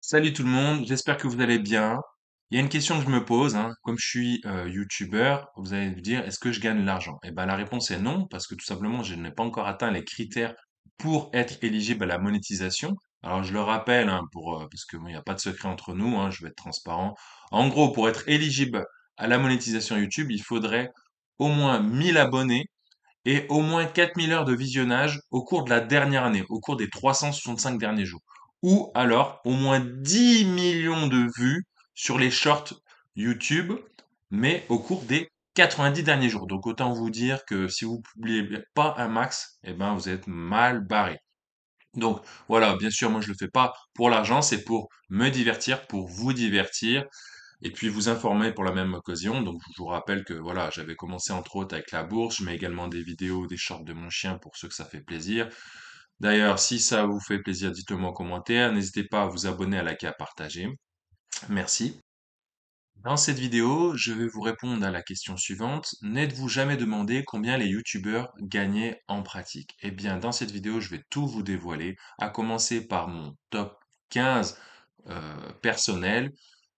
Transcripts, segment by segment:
Salut tout le monde, j'espère que vous allez bien. Il y a une question que je me pose, hein. Comme je suis youtubeur, vous allez me dire, est-ce que je gagne de l'argent? Eh ben la réponse est non, parce que tout simplement, je n'ai pas encore atteint les critères pour être éligible à la monétisation. Alors je le rappelle, hein, parce que bon, il n'y a pas de secret entre nous, hein, je vais être transparent. En gros, pour être éligible à la monétisation YouTube, il faudrait au moins 1000 abonnés et au moins 4000 heures de visionnage au cours de la dernière année, au cours des 365 derniers jours. Ou alors au moins 10 millions de vues sur les shorts YouTube, mais au cours des 90 derniers jours. Donc autant vous dire que si vous publiez pas un max, eh ben vous êtes mal barré. Donc voilà, bien sûr, moi je le fais pas pour l'argent, c'est pour me divertir, pour vous divertir et puis vous informer pour la même occasion. Donc je vous rappelle que voilà, j'avais commencé entre autres avec la bourse, je mets également des vidéos, des shorts de mon chien pour ceux que ça fait plaisir. D'ailleurs, si ça vous fait plaisir, dites-le moi en commentaire. N'hésitez pas à vous abonner, à liker, à partager. Merci. Dans cette vidéo, je vais vous répondre à la question suivante. N'êtes-vous jamais demandé combien les youtubeurs gagnaient en pratique? Eh bien, dans cette vidéo, je vais tout vous dévoiler, à commencer par mon top 15 personnel.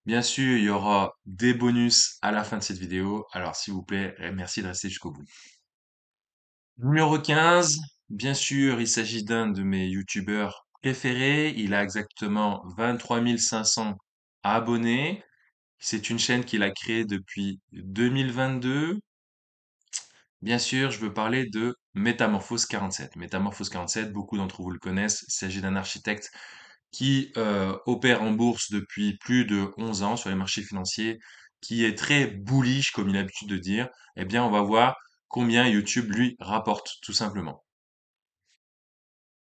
Bien sûr, il y aura des bonus à la fin de cette vidéo, alors s'il vous plaît, merci de rester jusqu'au bout. Numéro 15, bien sûr, il s'agit d'un de mes youtubeurs préférés. Il a exactement 23 500 abonnés. C'est une chaîne qu'il a créée depuis 2022. Bien sûr, je veux parler de Métamorphose 47. Métamorphose 47, beaucoup d'entre vous le connaissent. Il s'agit d'un architecte qui opère en bourse depuis plus de 11 ans sur les marchés financiers, qui est très bullish, comme il a l'habitude de dire. Eh bien, on va voir combien YouTube lui rapporte, tout simplement.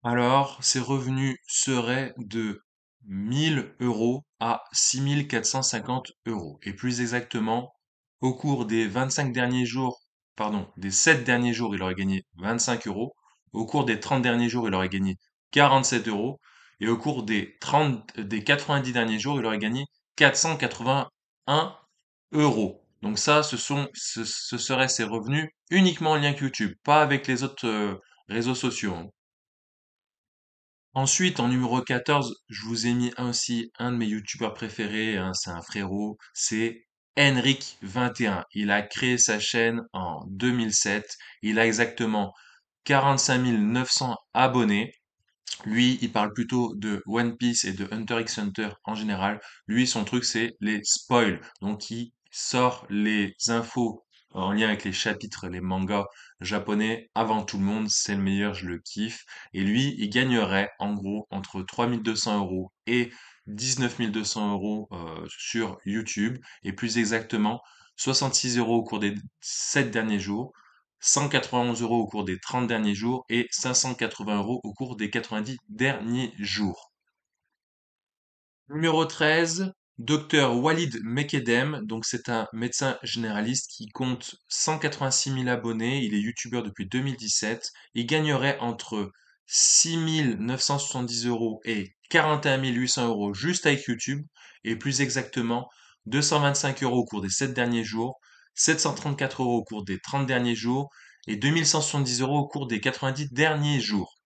Alors, ses revenus seraient de 1000 euros à 6450 euros. Et plus exactement, au cours des 25 derniers jours, pardon, des 7 derniers jours, il aurait gagné 25 euros. Au cours des 30 derniers jours, il aurait gagné 47 euros. Et au cours des 90 derniers jours, il aurait gagné 481 euros. Donc ça, ce seraient ses revenus uniquement en lien avec YouTube, pas avec les autres réseaux sociaux, hein. Ensuite, en numéro 14, je vous ai mis aussi un de mes youtubeurs préférés, hein, c'est un frérot, c'est Henrik21. Il a créé sa chaîne en 2007. Il a exactement 45 900 abonnés. Lui, il parle plutôt de One Piece et de Hunter x Hunter en général. Lui, son truc, c'est les spoils. Donc, il sort les infos en lien avec les chapitres, les mangas japonais avant tout le monde. C'est le meilleur, je le kiffe. Et lui, il gagnerait en gros entre 3200 euros et 19 200 euros sur YouTube. Et plus exactement, 66 euros au cours des 7 derniers jours. 191 euros au cours des 30 derniers jours et 580 euros au cours des 90 derniers jours. Numéro 13, Dr Walid Mekedem. Donc c'est un médecin généraliste qui compte 186 000 abonnés. Il est youtubeur depuis 2017. Il gagnerait entre 6 970 euros et 41 800 euros juste avec YouTube. Et plus exactement, 225 euros au cours des 7 derniers jours, 734 euros au cours des 30 derniers jours et 2170 euros au cours des 90 derniers jours.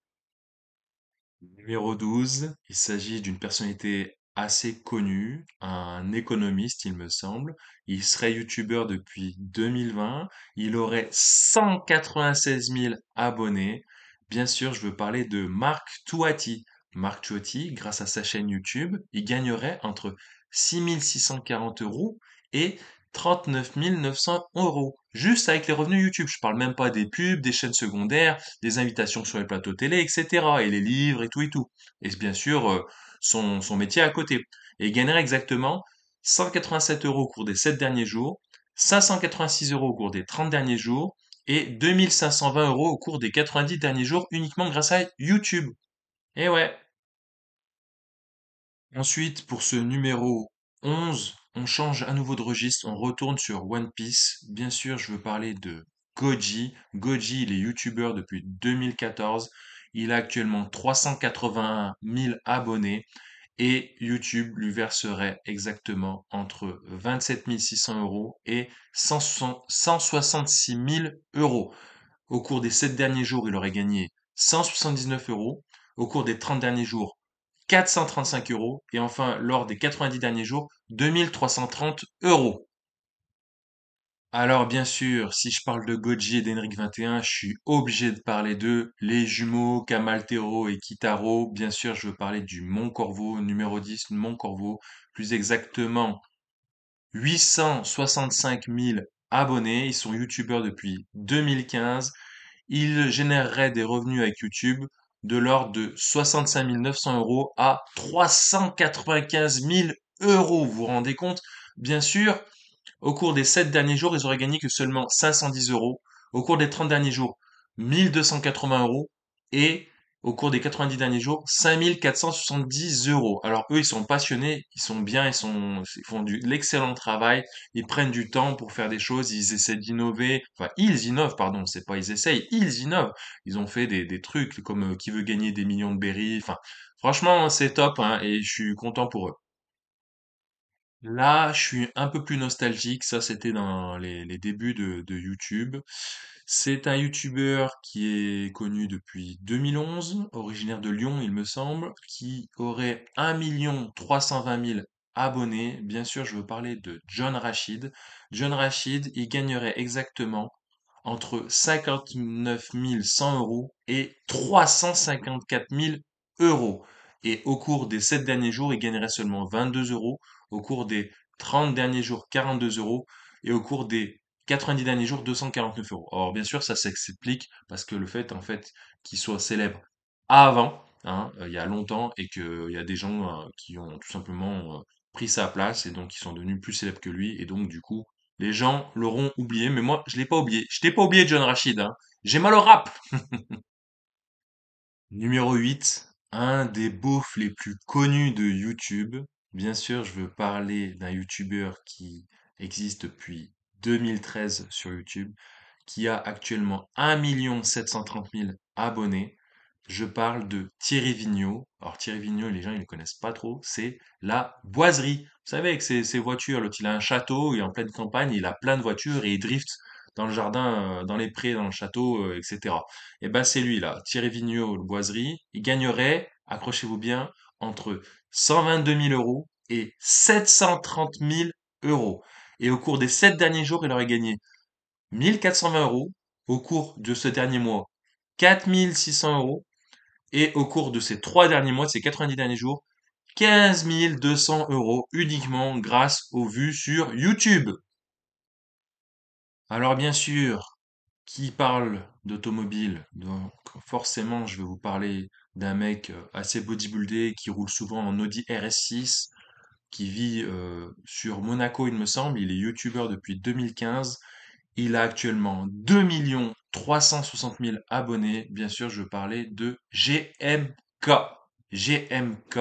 Numéro 12, il s'agit d'une personnalité assez connue, un économiste, il me semble. Il serait youtubeur depuis 2020. Il aurait 196 000 abonnés. Bien sûr, je veux parler de Marc Touati. Marc Touati, grâce à sa chaîne YouTube, il gagnerait entre 6 640 euros et 39 900 euros. Juste avec les revenus YouTube. Je parle même pas des pubs, des chaînes secondaires, des invitations sur les plateaux télé, etc. Et les livres et tout et tout. Et bien sûr, son métier à côté. Et il gagnerait exactement 187 euros au cours des 7 derniers jours, 586 euros au cours des 30 derniers jours et 2520 euros au cours des 90 derniers jours uniquement grâce à YouTube. Et ouais. Ensuite, pour ce numéro 11, on change à nouveau de registre, on retourne sur One Piece. Bien sûr, je veux parler de Goji. Goji, il est youtubeur depuis 2014. Il a actuellement 381 000 abonnés et YouTube lui verserait exactement entre 27 600 euros et 166 000 euros. Au cours des 7 derniers jours, il aurait gagné 179 euros. Au cours des 30 derniers jours, 435 euros. Et enfin, lors des 90 derniers jours, 2330 euros. Alors bien sûr, si je parle de Goji et d'Henrik 21, je suis obligé de parler d'eux, les jumeaux Kamaltero et Kitaro. Bien sûr, je veux parler du Mont Corvo, numéro 10, Mont Corvo, plus exactement 865 000 abonnés. Ils sont youtubeurs depuis 2015. Ils généreraient des revenus avec YouTube de l'ordre de 65 900 euros à 395 000 euros. Vous vous rendez compte? Bien sûr, au cours des 7 derniers jours, ils auraient gagné que seulement 510 euros. Au cours des 30 derniers jours, 1280 euros. Et au cours des 90 derniers jours, 5470 euros. Alors eux, ils sont passionnés, ils sont bien, ils font de l'excellent travail, ils prennent du temps pour faire des choses, ils essaient d'innover. Enfin, ils innovent, pardon, c'est pas ils essayent, ils innovent. Ils ont fait des trucs comme qui veut gagner des millions de berries. Enfin, franchement, c'est top, hein, et je suis content pour eux. Là, je suis un peu plus nostalgique. Ça, c'était dans les débuts de YouTube. C'est un YouTuber qui est connu depuis 2011, originaire de Lyon, il me semble, qui aurait 1 320 000 abonnés. Bien sûr, je veux parler de John Rachid. John Rachid, il gagnerait exactement entre 59 100 euros et 354 000 euros. Et au cours des 7 derniers jours, il gagnerait seulement 22 euros. Au cours des 30 derniers jours, 42 euros. Et au cours des 90 derniers jours, 249 euros. Alors, bien sûr, ça s'explique parce que le fait, en fait, qu'il soit célèbre avant, hein, il y a longtemps, et qu'il y a des gens qui ont tout simplement pris sa place et donc qui sont devenus plus célèbres que lui. Et donc, du coup, les gens l'auront oublié, mais moi, je l'ai pas oublié. Je t'ai pas oublié, John Rachid, hein. J'ai mal au rap. Numéro 8, un des beaufs les plus connus de YouTube. Bien sûr, je veux parler d'un YouTuber qui existe depuis 2013 sur YouTube, qui a actuellement 1 730 000 abonnés. Je parle de Thierry Vigneault. Alors Thierry Vigneault, les gens ils ne connaissent pas trop, c'est la boiserie. Vous savez, avec ses voitures, l'autre il a un château, il est en pleine campagne, il a plein de voitures et il drift dans le jardin, dans les prés, dans le château, etc. Et ben c'est lui là, Thierry Vigneault, le boiserie. Il gagnerait, accrochez-vous bien, entre 122 000 euros et 730 000 euros. Et au cours des 7 derniers jours, il aurait gagné 1 420 euros, au cours de ce dernier mois 4 600 euros, et au cours de ces 3 derniers mois, de ces 90 derniers jours, 15 200 euros uniquement grâce aux vues sur YouTube. Alors bien sûr, qui parle d'automobile, donc forcément je vais vous parler d'un mec assez bodybuildé qui roule souvent en Audi RS6, qui vit sur Monaco il me semble, il est youtubeur depuis 2015. Il a actuellement 2 360 000 abonnés. Bien sûr, je veux parler de GMK. GMK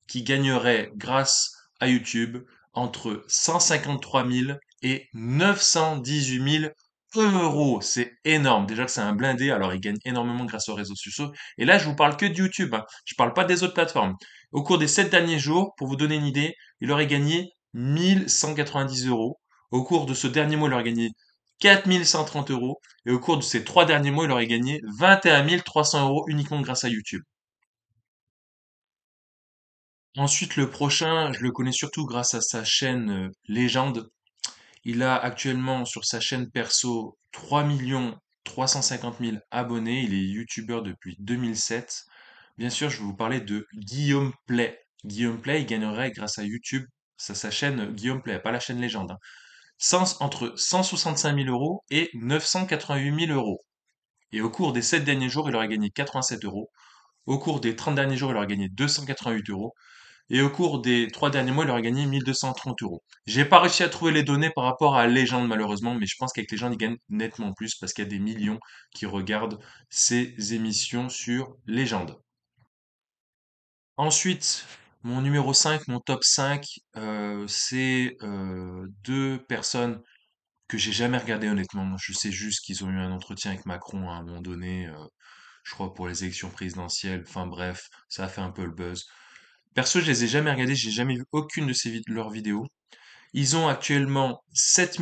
qui gagnerait grâce à YouTube entre 153 000 et 918 000 euros. C'est énorme. Déjà que c'est un blindé, alors il gagne énormément grâce aux réseaux sociaux. Et là, je vous parle que de YouTube, hein. Je parle pas des autres plateformes. Au cours des 7 derniers jours, pour vous donner une idée, il aurait gagné 1 190 euros. Au cours de ce dernier mois, il aurait gagné 4 130 euros. Et au cours de ces 3 derniers mois, il aurait gagné 21 300 euros uniquement grâce à YouTube. Ensuite, le prochain, je le connais surtout grâce à sa chaîne Légende. Il a actuellement sur sa chaîne perso 3 350 000 abonnés. Il est youtubeur depuis 2007. Bien sûr, je vais vous parler de Guillaume Play. Guillaume Play, il gagnerait grâce à YouTube, sa chaîne Guillaume Play, pas la chaîne Légende, hein, entre 165 000 euros et 988 000 euros. Et au cours des 7 derniers jours, il aurait gagné 87 euros. Au cours des 30 derniers jours, il aurait gagné 288 euros. Et au cours des 3 derniers mois, il aurait gagné 1230 euros. J'ai pas réussi à trouver les données par rapport à Légende, malheureusement, mais je pense qu'avec Légende, il gagne nettement plus parce qu'il y a des millions qui regardent ces émissions sur Légende. Ensuite, mon numéro 5, mon top 5, c'est deux personnes que j'ai jamais regardées honnêtement. Je sais juste qu'ils ont eu un entretien avec Macron à un moment donné, je crois pour les élections présidentielles. Enfin bref, ça a fait un peu le buzz. Perso, je les ai jamais regardés, j'ai jamais vu aucune de leurs vidéos. Ils ont actuellement 7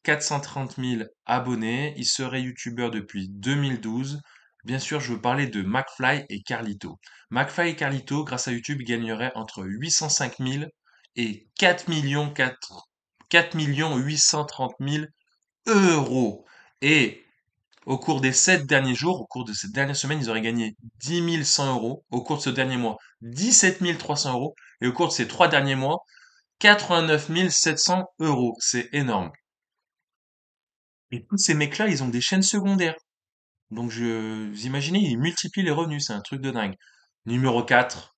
430 000 abonnés. Ils seraient youtubeurs depuis 2012. Bien sûr, je veux parler de McFly et Carlito. McFly et Carlito, grâce à YouTube, gagneraient entre 805 000 et 4 830 000 euros. Et au cours des 7 derniers jours, au cours de cette dernière semaine, ils auraient gagné 10 100 euros. Au cours de ce dernier mois, 17 300 euros. Et au cours de ces 3 derniers mois, 89 700 euros. C'est énorme. Et tous ces mecs-là, ils ont des chaînes secondaires. Donc vous imaginez, ils multiplient les revenus. C'est un truc de dingue. Numéro 4,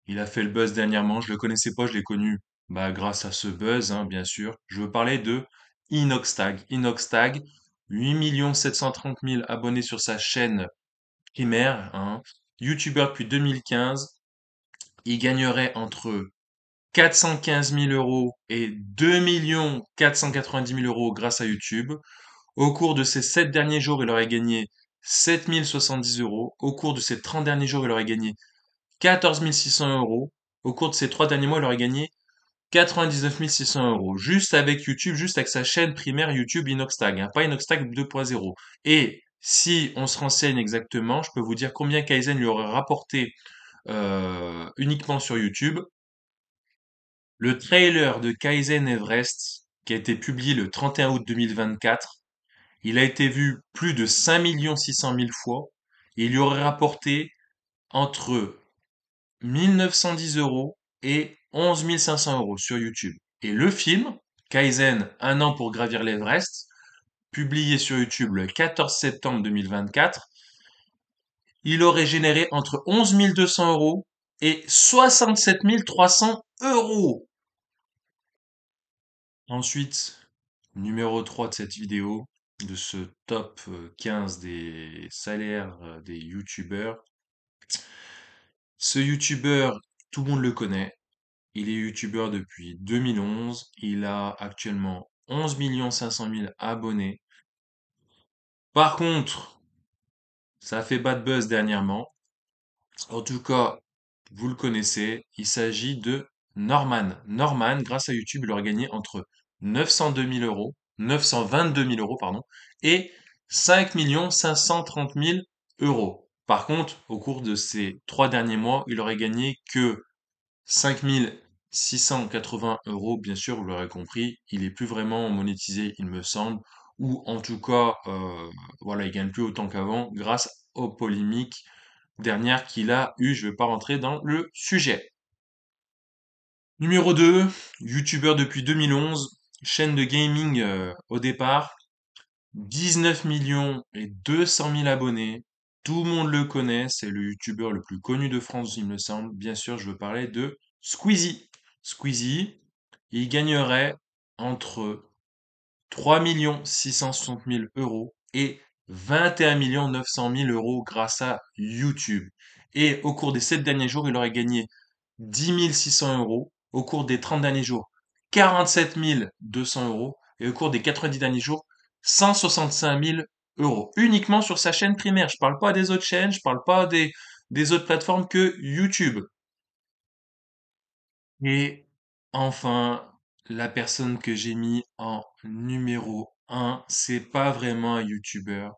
il a fait le buzz dernièrement. Je le connaissais pas, je l'ai connu. Bah, grâce à ce buzz, hein, bien sûr. Je veux parler de Inoxtag. Inoxtag, 8 730 000 abonnés sur sa chaîne primaire, hein. YouTuber depuis 2015, il gagnerait entre 415 000 euros et 2 490 000 euros grâce à YouTube. Au cours de ces 7 derniers jours, il aurait gagné 7 070 euros. Au cours de ces 30 derniers jours, il aurait gagné 14 600 euros. Au cours de ces 3 derniers mois, il aurait gagné 99 600 euros. Juste avec YouTube, juste avec sa chaîne primaire YouTube Inoxtag, hein, pas Inoxtag 2.0. Et si on se renseigne exactement, je peux vous dire combien Kaizen lui aurait rapporté uniquement sur YouTube. Le trailer de Kaizen Everest, qui a été publié le 31 août 2024, il a été vu plus de 5 600 000 fois et il lui aurait rapporté entre 1910 euros et 11 500 euros sur YouTube. Et le film, Kaizen, un an pour gravir l'Everest, publié sur YouTube le 14 septembre 2024, il aurait généré entre 11 200 euros et 67 300 euros. Ensuite, numéro 3 de cette vidéo, de ce top 15 des salaires des youtubeurs. Ce youtubeur, tout le monde le connaît. Il est youtubeur depuis 2011. Il a actuellement 11 500 000 abonnés. Par contre, ça a fait bad buzz dernièrement. En tout cas, vous le connaissez. Il s'agit de Norman. Norman, grâce à YouTube, il aurait gagné entre 902 000 euros, 922 000 euros, pardon, et 5 530 000 euros. Par contre, au cours de ces 3 derniers mois, il aurait gagné que 5 680 euros, bien sûr, vous l'aurez compris, il est plus vraiment monétisé, il me semble, ou en tout cas, voilà, il gagne plus autant qu'avant grâce aux polémiques dernières qu'il a eues. Je ne vais pas rentrer dans le sujet. Numéro 2, youtubeur depuis 2011, chaîne de gaming au départ, 19 millions et 200 000 abonnés. Tout le monde le connaît, c'est le youtubeur le plus connu de France, il me semble. Bien sûr, je veux parler de Squeezie. Squeezie, il gagnerait entre 3 660 000 euros et 21 900 000 euros grâce à YouTube. Et au cours des 7 derniers jours, il aurait gagné 10 600 euros. Au cours des 30 derniers jours, 47 200 euros. Et au cours des 90 derniers jours, 165 000 euros. Uniquement sur sa chaîne primaire. Je parle pas des autres chaînes, je parle pas des autres plateformes que YouTube. Et enfin, la personne que j'ai mis en numéro un, c'est pas vraiment un YouTuber,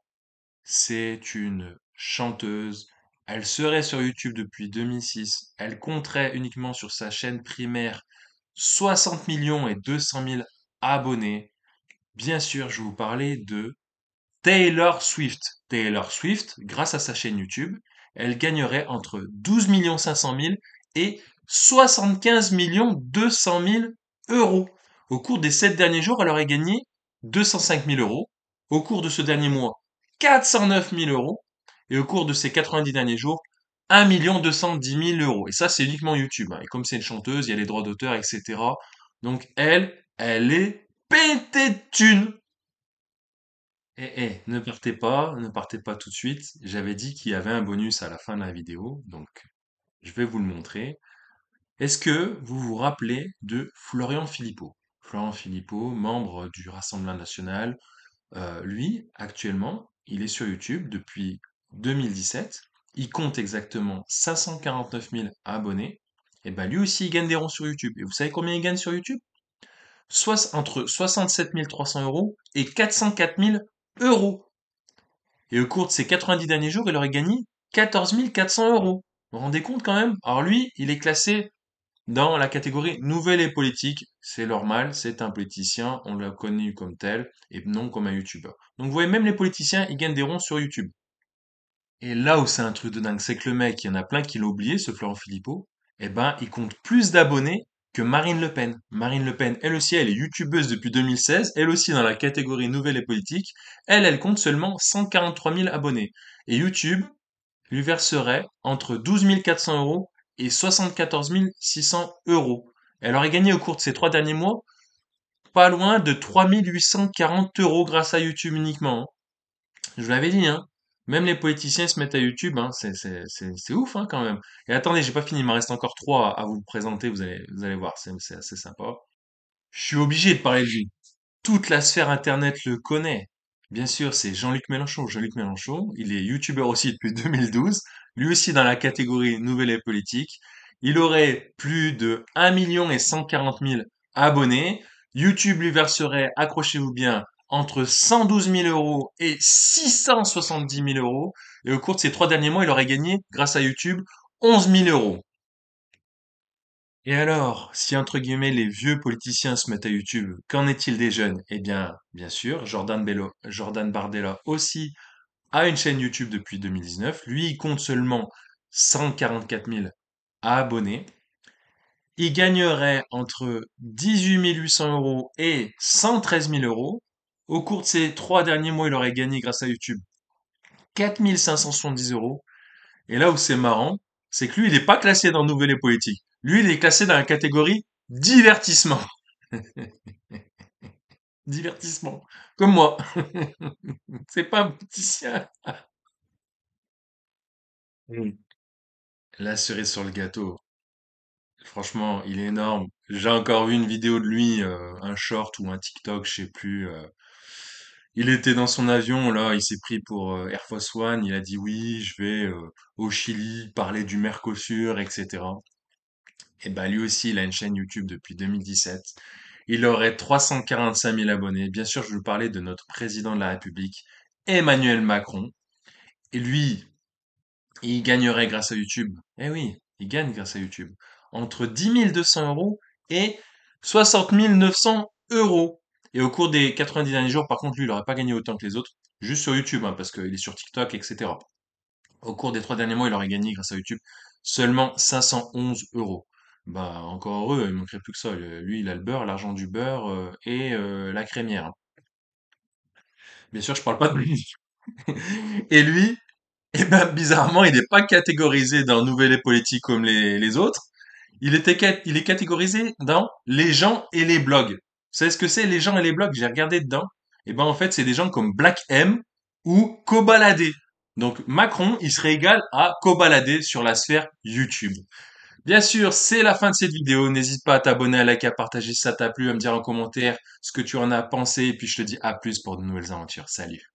c'est une chanteuse. Elle serait sur YouTube depuis 2006. Elle compterait uniquement sur sa chaîne primaire 60 millions et 200 000 abonnés. Bien sûr, je vais vous parler de Taylor Swift. Taylor Swift, grâce à sa chaîne YouTube, elle gagnerait entre 12 500 000 et 75 200 000 euros. Au cours des 7 derniers jours, elle aurait gagné 205 000 euros. Au cours de ce dernier mois, 409 000 euros. Et au cours de ces 90 derniers jours, 1 210 000 euros. Et ça, c'est uniquement YouTube, hein. Et comme c'est une chanteuse, il y a les droits d'auteur, etc. Donc elle est pétée de thunes. Ne partez pas, ne partez pas tout de suite. J'avais dit qu'il y avait un bonus à la fin de la vidéo, donc je vais vous le montrer. Est-ce que vous vous rappelez de Florian Philippot? Florian Philippot, membre du Rassemblement national, lui, actuellement, il est sur YouTube depuis 2017. Il compte exactement 549 000 abonnés. Et ben lui aussi, il gagne des ronds sur YouTube. Et vous savez combien il gagne sur YouTube? Soit entre 67 300 euros et 404 000 euros. Et au cours de ces 90 derniers jours, il aurait gagné 14 400 euros. Vous vous rendez compte quand même? Alors lui, il est classé dans la catégorie nouvelle et politique. C'est normal, c'est un politicien, on l'a connu comme tel, et non comme un youtubeur. Donc vous voyez, même les politiciens, ils gagnent des ronds sur YouTube. Et là où c'est un truc de dingue, c'est que le mec, il y en a plein qui l'ont oublié, ce Florent Philippot, eh ben, il compte plus d'abonnés que Marine Le Pen. Marine Le Pen, elle aussi, elle est youtubeuse depuis 2016, elle aussi dans la catégorie nouvelle et politique. Elle compte seulement 143 000 abonnés. Et YouTube lui verserait entre 12 400 euros et 74 600 euros. Elle aurait gagné au cours de ces 3 derniers mois pas loin de 3 840 euros grâce à YouTube uniquement, hein. Je vous l'avais dit, hein. Même les politiciens se mettent à YouTube, hein. C'est ouf, hein, quand même. Et attendez, j'ai pas fini, il m'en reste encore trois à vous présenter, vous allez voir, c'est assez sympa. Je suis obligé de parler de lui. Toute la sphère internet le connaît. Bien sûr, c'est Jean-Luc Mélenchon. Jean-Luc Mélenchon, il est youtubeur aussi depuis 2012, lui aussi dans la catégorie nouvelle et politique. Il aurait plus de 1 140 000 abonnés. YouTube lui verserait, accrochez-vous bien, entre 112 000 euros et 670 000 euros. Et au cours de ces 3 derniers mois, il aurait gagné, grâce à YouTube, 11 000 euros. Et alors, si entre guillemets les vieux politiciens se mettent à YouTube, qu'en est-il des jeunes? Eh bien, bien sûr, Jordan Bardella aussi a une chaîne YouTube depuis 2019. Lui, il compte seulement 144 000 abonnés. Il gagnerait entre 18 800 euros et 113 000 euros. Au cours de ces 3 derniers mois, il aurait gagné grâce à YouTube 4 570 euros. Et là où c'est marrant, c'est que lui, il n'est pas classé dans Nouvelles et Politique. Lui, il est classé dans la catégorie divertissement. Divertissement. Comme moi. C'est pas un politicien. Mm. La cerise sur le gâteau. Franchement, il est énorme. J'ai encore vu une vidéo de lui, un short ou un TikTok, je sais plus. Il était dans son avion, là, il s'est pris pour Air Force One. Il a dit oui, je vais au Chili parler du Mercosur, etc. Et bah lui aussi, il a une chaîne YouTube depuis 2017. Il aurait 345 000 abonnés. Bien sûr, je vous parlais de notre président de la République, Emmanuel Macron. Et lui, il gagnerait grâce à YouTube. Eh oui, il gagne grâce à YouTube. Entre 10 200 euros et 60 900 euros. Et au cours des 90 derniers jours, par contre, lui, il n'aurait pas gagné autant que les autres. Juste sur YouTube, hein, parce qu'il est sur TikTok, etc. Au cours des 3 derniers mois, il aurait gagné grâce à YouTube seulement 511 euros. Bah, encore heureux, il manquerait plus que ça. Lui, il a le beurre, l'argent du beurre et la crémière, hein. Bien sûr, je parle pas de lui. Et lui, eh ben, bizarrement, il n'est pas catégorisé dans Nouvelles et Politique comme les autres. Il est catégorisé dans les gens et les blogs. Vous savez ce que c'est, les gens et les blogs? J'ai regardé dedans. Et ben, en fait, c'est des gens comme Black M ou Kobalade. Donc, Macron, il serait égal à Kobalade sur la sphère YouTube. Bien sûr, c'est la fin de cette vidéo. N'hésite pas à t'abonner, à liker, à partager si ça t'a plu, à me dire en commentaire ce que tu en as pensé. Et puis, je te dis à plus pour de nouvelles aventures. Salut.